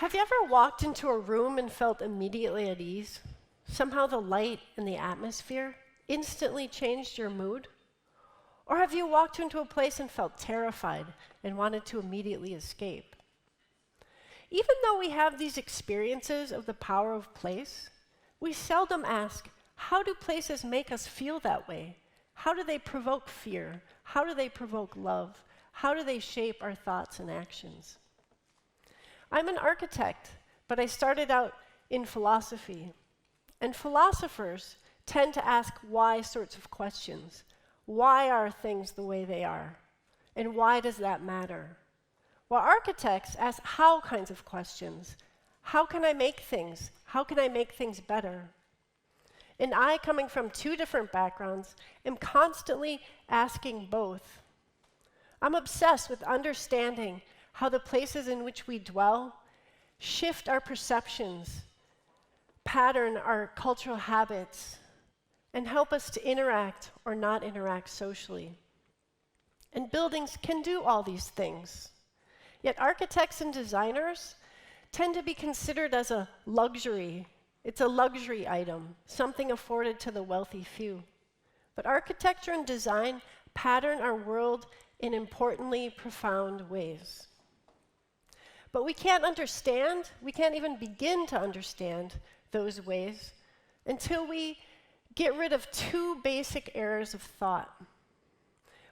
Have you ever walked into a room and felt immediately at ease? Somehow the light and the atmosphere instantly changed your mood? Or have you walked into a place and felt terrified and wanted to immediately escape? Even though we have these experiences of the power of place, we seldom ask, how do places make us feel that way? How do they provoke fear? How do they provoke love? How do they shape our thoughts and actions? I'm an architect, but I started out in philosophy. And philosophers tend to ask why sorts of questions. Why are things the way they are? And why does that matter? While architects ask how kinds of questions. How can I make things? How can I make things better? And I, coming from two different backgrounds, am constantly asking both. I'm obsessed with understanding how the places in which we dwell shift our perceptions, pattern our cultural habits, and help us to interact or not interact socially. And buildings can do all these things. Yet architects and designers tend to be considered as a luxury. It's a luxury item, something afforded to the wealthy few. But architecture and design pattern our world in importantly profound ways. But we can't even begin to understand those ways until we get rid of two basic errors of thought.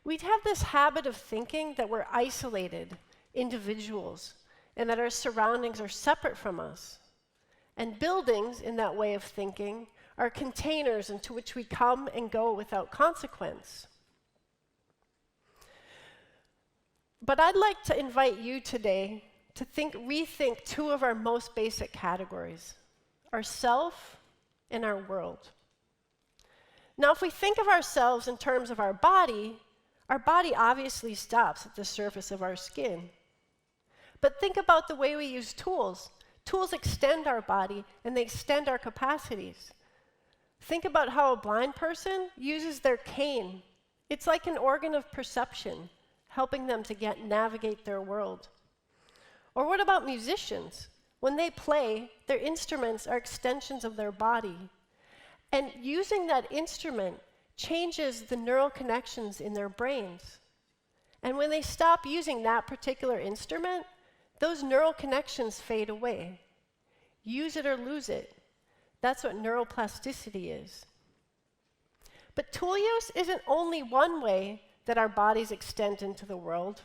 We'd have this habit of thinking that we're isolated individuals and that our surroundings are separate from us. And buildings, in that way of thinking, are containers into which we come and go without consequence. But I'd like to invite you today to rethink two of our most basic categories, our self and our world. Now, if we think of ourselves in terms of our body obviously stops at the surface of our skin. But think about the way we use tools. Tools extend our body and they extend our capacities. Think about how a blind person uses their cane. It's like an organ of perception, helping them to navigate their world. Or what about musicians? When they play, their instruments are extensions of their body. And using that instrument changes the neural connections in their brains. And when they stop using that particular instrument, those neural connections fade away. Use it or lose it. That's what neuroplasticity is. But tool use isn't only one way that our bodies extend into the world.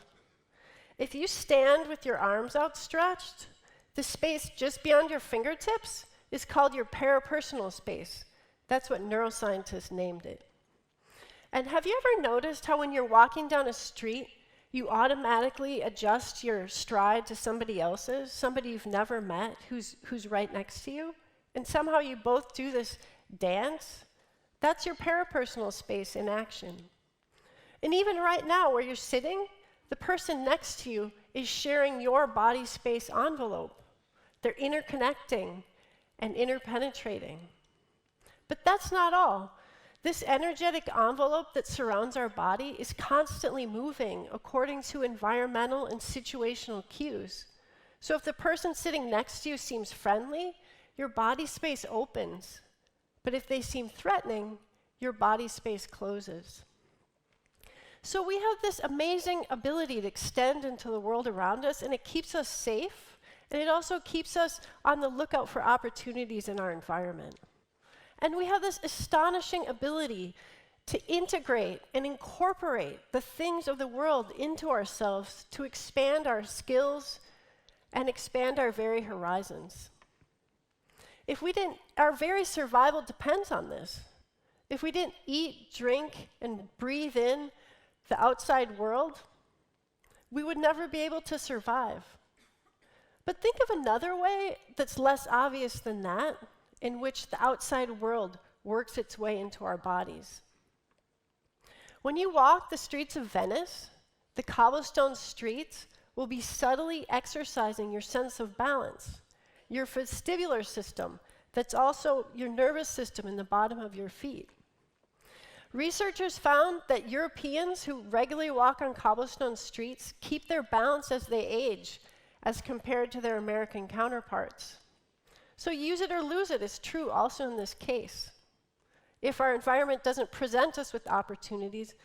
If you stand with your arms outstretched, the space just beyond your fingertips is called your parapersonal space. That's what neuroscientists named it. And have you ever noticed how when you're walking down a street, you automatically adjust your stride to somebody else's, somebody you've never met who's right next to you? And somehow you both do this dance? That's your parapersonal space in action. And even right now, where you're sitting, the person next to you is sharing your body space envelope. They're interconnecting and interpenetrating. But that's not all. This energetic envelope that surrounds our body is constantly moving according to environmental and situational cues. So if the person sitting next to you seems friendly, your body space opens. But if they seem threatening, your body space closes. So we have this amazing ability to extend into the world around us, and it keeps us safe, and it also keeps us on the lookout for opportunities in our environment. And we have this astonishing ability to integrate and incorporate the things of the world into ourselves to expand our skills and expand our very horizons. Our very survival depends on this. If we didn't eat, drink, and breathe in the outside world, we would never be able to survive. But think of another way that's less obvious than that, in which the outside world works its way into our bodies. When you walk the streets of Venice, the cobblestone streets will be subtly exercising your sense of balance, your vestibular system, that's also your nervous system in the bottom of your feet. Researchers found that Europeans who regularly walk on cobblestone streets keep their balance as they age, as compared to their American counterparts. So use it or lose it is true also in this case. If our environment doesn't present us with opportunities,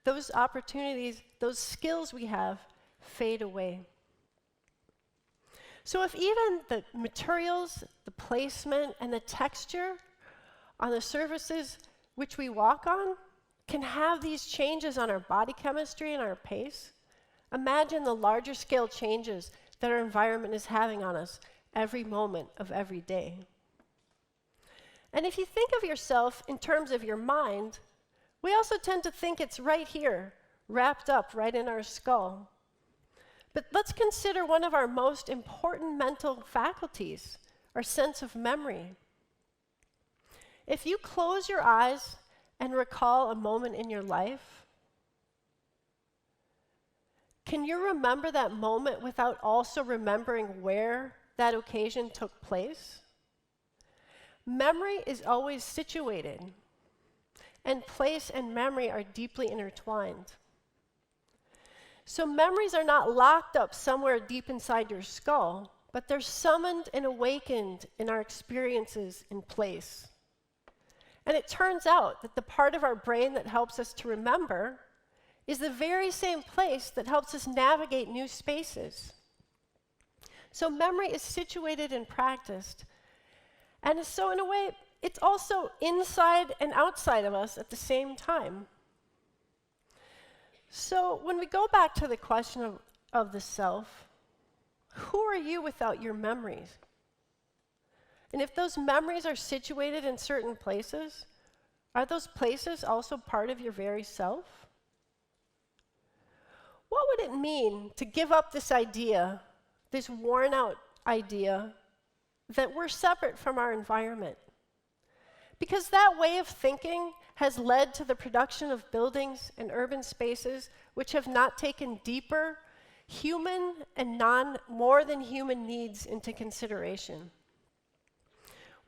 those skills we have, fade away. So if even the materials, the placement, and the texture on the surfaces which we walk on can have these changes on our body chemistry and our pace, imagine the larger scale changes that our environment is having on us every moment of every day. And if you think of yourself in terms of your mind, we also tend to think it's right here, wrapped up right in our skull. But let's consider one of our most important mental faculties, our sense of memory. If you close your eyes and recall a moment in your life, can you remember that moment without also remembering where that occasion took place? Memory is always situated, and place and memory are deeply intertwined. So memories are not locked up somewhere deep inside your skull, but they're summoned and awakened in our experiences in place. And it turns out that the part of our brain that helps us to remember is the very same place that helps us navigate new spaces. So memory is situated and practiced. And so in a way, it's also inside and outside of us at the same time. So when we go back to the question of the self, who are you without your memories? And if those memories are situated in certain places, are those places also part of your very self? What would it mean to give up this idea, this worn out idea, that we're separate from our environment? Because that way of thinking has led to the production of buildings and urban spaces which have not taken deeper human and more than human needs into consideration.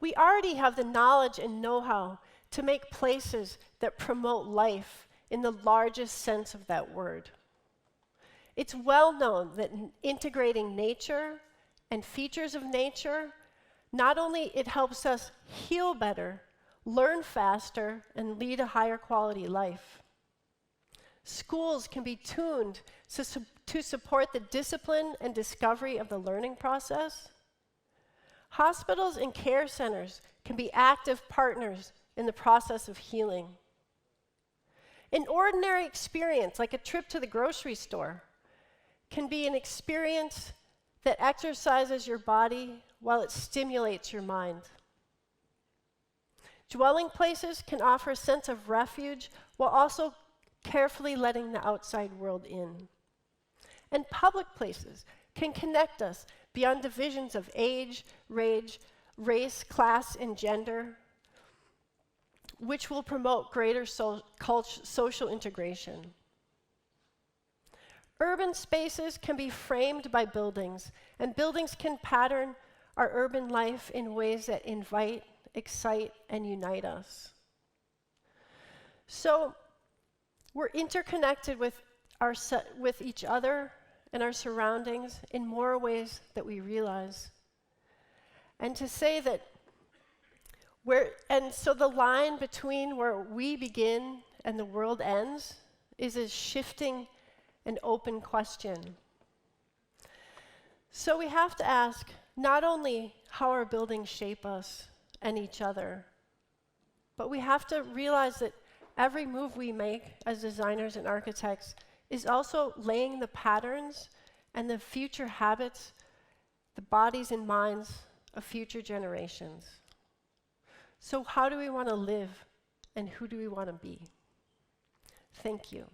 We already have the knowledge and know-how to make places that promote life in the largest sense of that word. It's well known that integrating nature and features of nature, not only it helps us heal better, learn faster, and lead a higher quality life. Schools can be tuned to support the discipline and discovery of the learning process. Hospitals and care centers can be active partners in the process of healing. An ordinary experience, like a trip to the grocery store, can be an experience that exercises your body while it stimulates your mind. Dwelling places can offer a sense of refuge while also carefully letting the outside world in. And public places can connect us beyond divisions of age, race, class, and gender, which will promote greater social integration. Urban spaces can be framed by buildings, and buildings can pattern our urban life in ways that invite, excite, and unite us. So we're interconnected with each other and our surroundings in more ways that we realize. And to say that so the line between where we begin and the world ends is a shifting and open question. So we have to ask not only how our buildings shape us and each other, but we have to realize that every move we make as designers and architects is also laying the patterns and the future habits, the bodies and minds of future generations. So how do we want to live, and who do we want to be? Thank you.